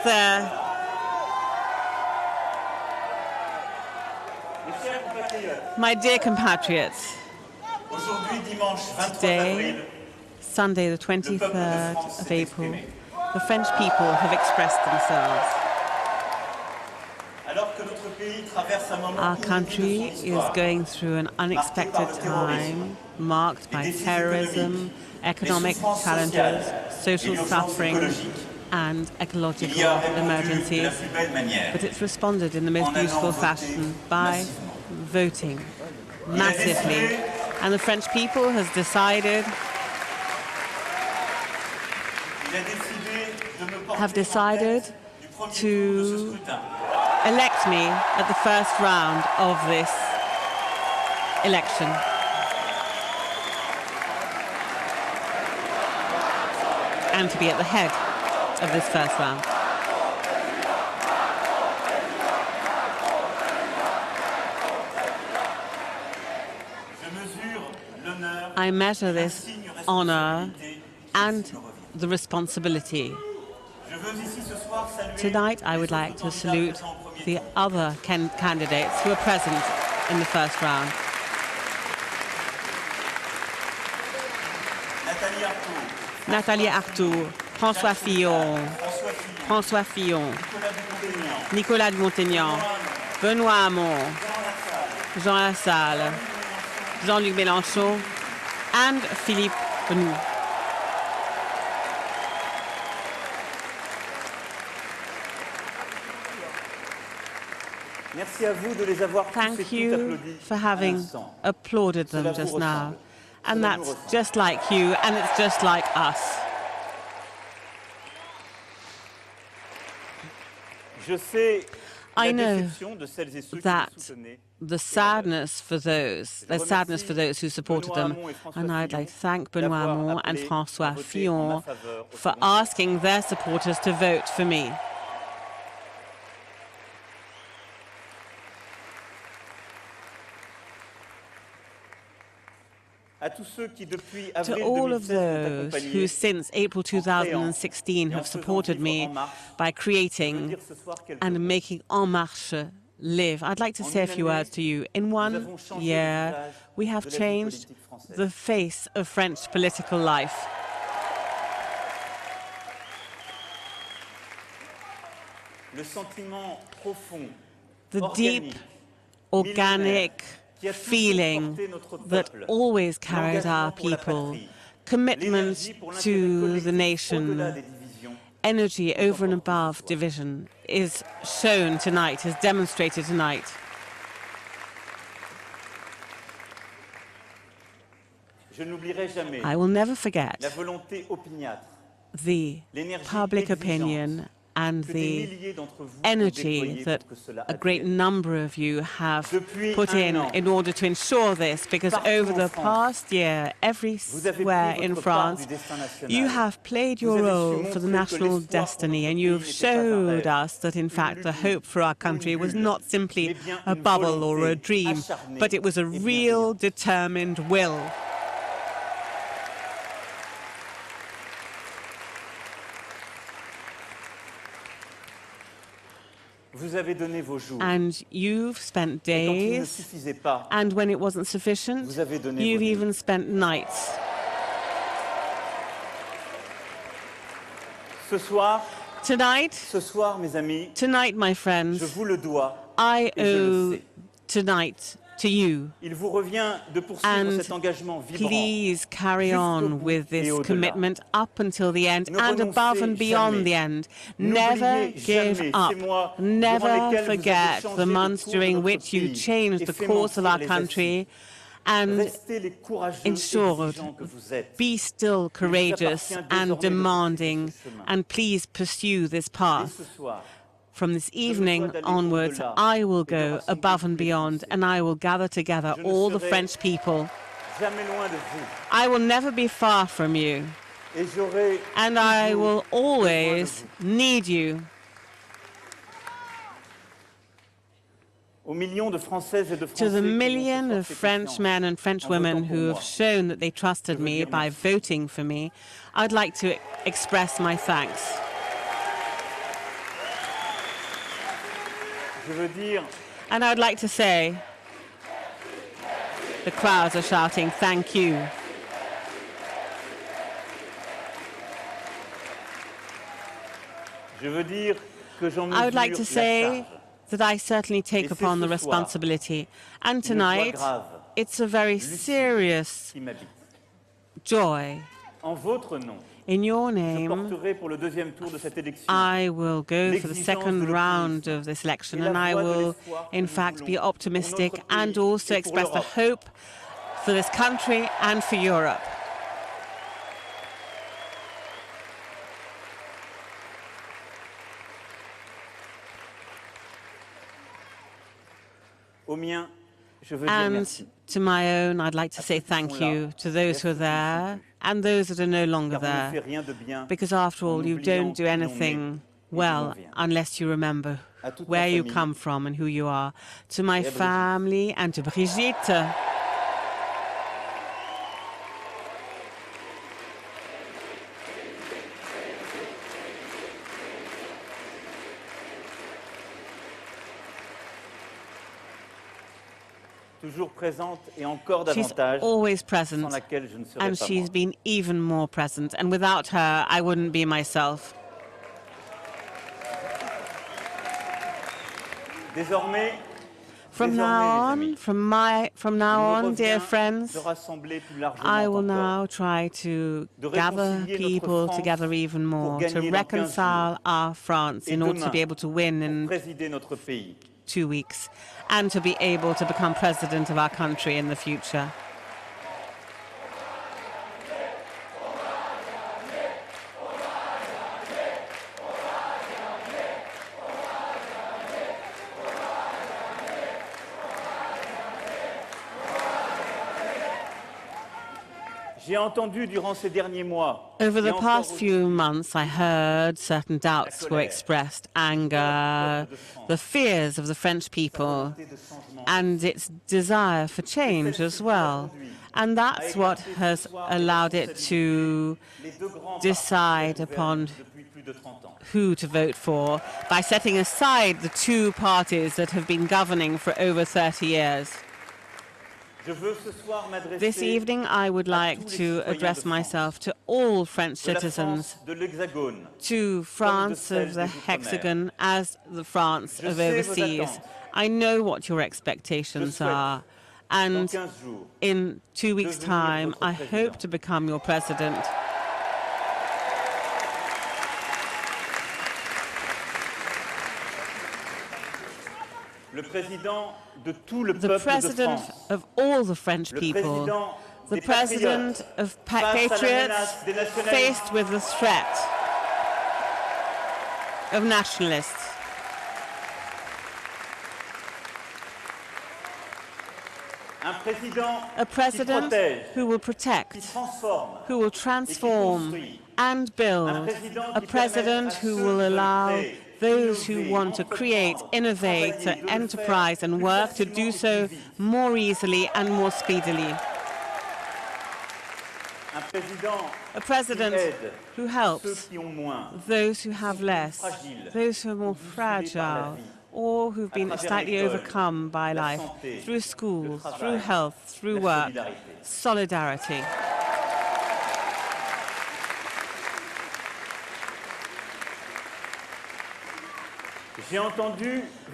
there. My dear compatriots, today, Sunday the 23rd of April, the French people have expressed themselves. Our country is going through an unexpected time marked by terrorism, economic challenges, social suffering, and ecological emergencies. But it's responded in the most beautiful fashion by voting massively. And the French people has decided to elect me at the first round of this election. And to be at the head of this first round. I measure this honor and the responsibility. Tonight, I would like to salute the other candidates who are present in the first round. Nathalie Arthaud, François Fillon, Nicolas Dupont-Aignan, Benoît Hamon, Jean Lassalle, Jean-Luc Mélenchon, and Philippe Benoît. Thank you for having applauded them just now. And that's just like you, and it's just like us. I know that the sadness for those who supported them, and I'd like to thank Benoît Hamon and François Fillon for asking their supporters to vote for me. To all of those who since April 2016 have supported me by creating and making En Marche live, I'd like to say a few words to you. In 1 year, we have changed the face of French political life. The deep, organic feeling that always carried our people, commitment to the nation, energy over and above division, is shown tonight, is demonstrated tonight. I will never forget the public opinion and the energy that a great number of you have put in order to ensure this, because over the past year, everywhere in France, you have played your role for the national destiny, and you've showed us that, in fact, the hope for our country was not simply a bubble or a dream, but it was a real, determined will. And you've spent days, and when it wasn't sufficient, you've even spent nights. Tonight, my friends, I owe tonight to you. And please carry on with this commitment up until the end and above and beyond the end. Never give up. Never forget the months during which you changed the course of our country, and ensured, be still courageous and demanding, and please pursue this path. From this evening onwards, I will go above and beyond, and I will gather together all the French people. I will never be far from you, and I will always need you. To the million of French men and French women who have shown that they trusted me by voting for me, I'd like to express my thanks. And I would like to say, the crowds are shouting, thank you. I would like to say that I certainly take upon the responsibility. And tonight, it's a very serious joy. In your name, I will go for the second round of this election, and I will, in fact, be optimistic and also express the hope for this country and for Europe. And to my own, I'd like to say thank you to those who are there and those that are no longer there, because after all, you don't do anything well unless you remember where you come from and who you are. To my family and to Brigitte, she's always present, and she's been even more present. And without her, I wouldn't be myself. From now on, dear friends, I will now try to gather people together even more, to reconcile our France in order to be able to win in 2 weeks and to be able to become president of our country in the future. Over the past few months, I heard certain doubts were expressed, anger, the fears of the French people, and its desire for change as well. And that's what has allowed it to decide upon who to vote for by setting aside the two parties that have been governing for over 30 years. This evening, I would like to address myself to all French citizens, to France of the Hexagon as the France of overseas. I know what your expectations are, and in 2 weeks' time, I hope to become your president. The president of all the French people, the president of patriots faced with the threat of nationalists. A president who will protect, who will transform and build. A president who will allow those who want to create, innovate, to enterprise and work to do so more easily and more speedily. A president who helps those who have less, those who are more fragile, or who've been slightly overcome by life, through school, through health, through work. Solidarity.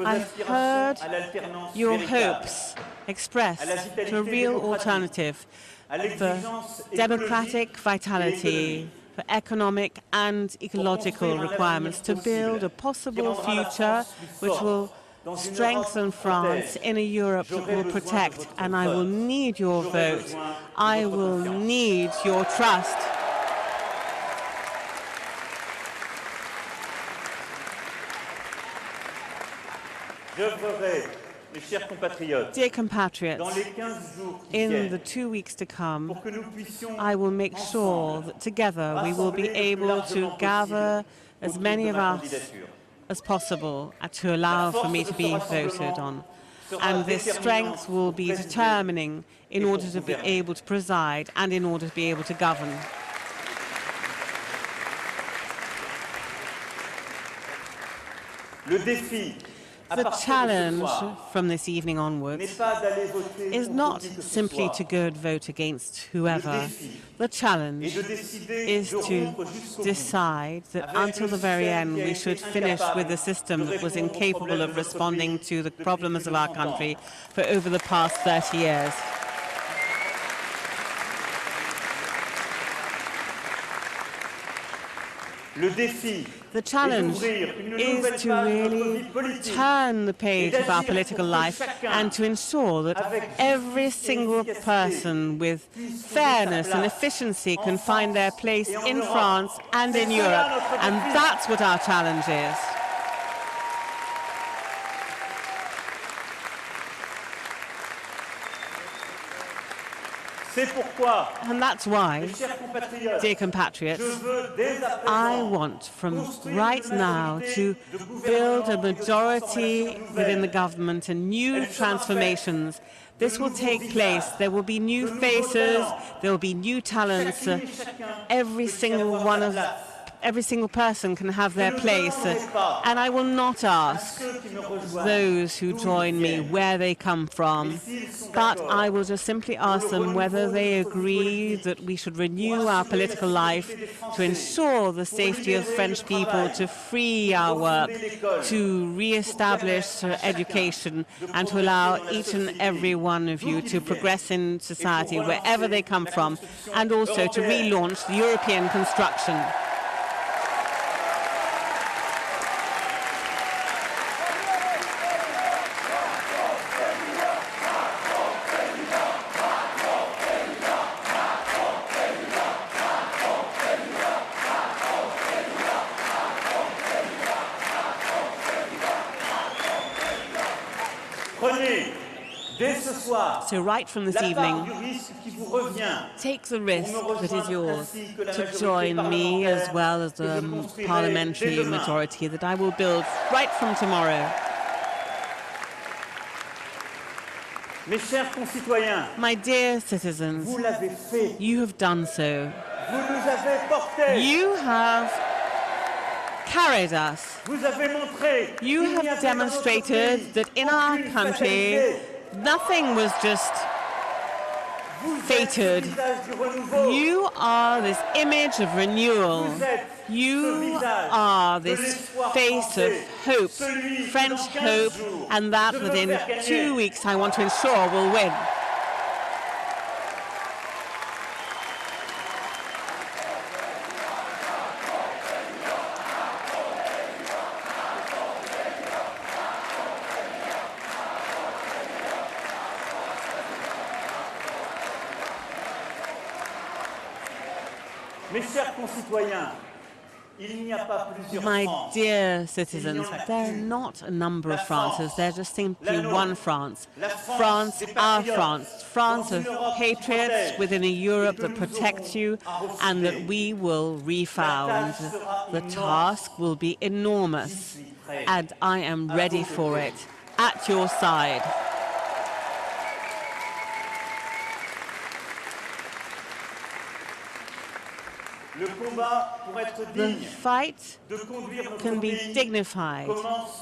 I've heard your hopes expressed to a real alternative for democratic vitality, for economic and ecological requirements, to build a possible future which will strengthen France in a Europe that will protect. And I will need your vote. I will need your trust. Dear compatriots, in the 2 weeks to come, I will make sure that together we will be able to gather as many of us as possible to allow for me to be voted on. And this strength will be determining in order to be able to preside and in order to be able to govern. The challenge from this evening onwards is not simply to go and vote against whoever. The challenge is to decide that until the very end we should finish with a system that was incapable of responding to the problems of our country for over the past 30 years. The challenge is to really turn the page of our political life and to ensure that every single person with fairness and efficiency can find their place in France and in Europe. And that's what our challenge is. And that's why, dear compatriots, I want from right now to build a majority within the government and new transformations. This will take place. There will be new faces, there will be new talents. Every single person can have their place, and I will not ask those who join me where they come from, but I will just simply ask them whether they agree that we should renew our political life to ensure the safety of French people, to free our work, to re-establish education, and to allow each and every one of you to progress in society wherever they come from, and also to relaunch the European construction. So right from this evening, take the risk that is yours to join me as well as the parliamentary majority that I will build right from tomorrow. My dear citizens, you have done so. You have carried us. You have demonstrated that in our country, nothing was just fated. You are this image of renewal. You are this face of hope, French hope, and that within 2 weeks I want to ensure will win. My dear citizens, there are not a number of Frances, there's just simply one France. France, our France. France of patriots within a Europe that protects you and that we will refound. The task will be enormous, and I am ready for it, at your side. The fight can be dignified.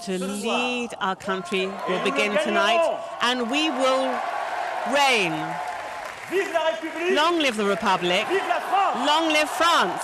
To lead our country will begin tonight, and we will reign. Long live the Republic. Long live France.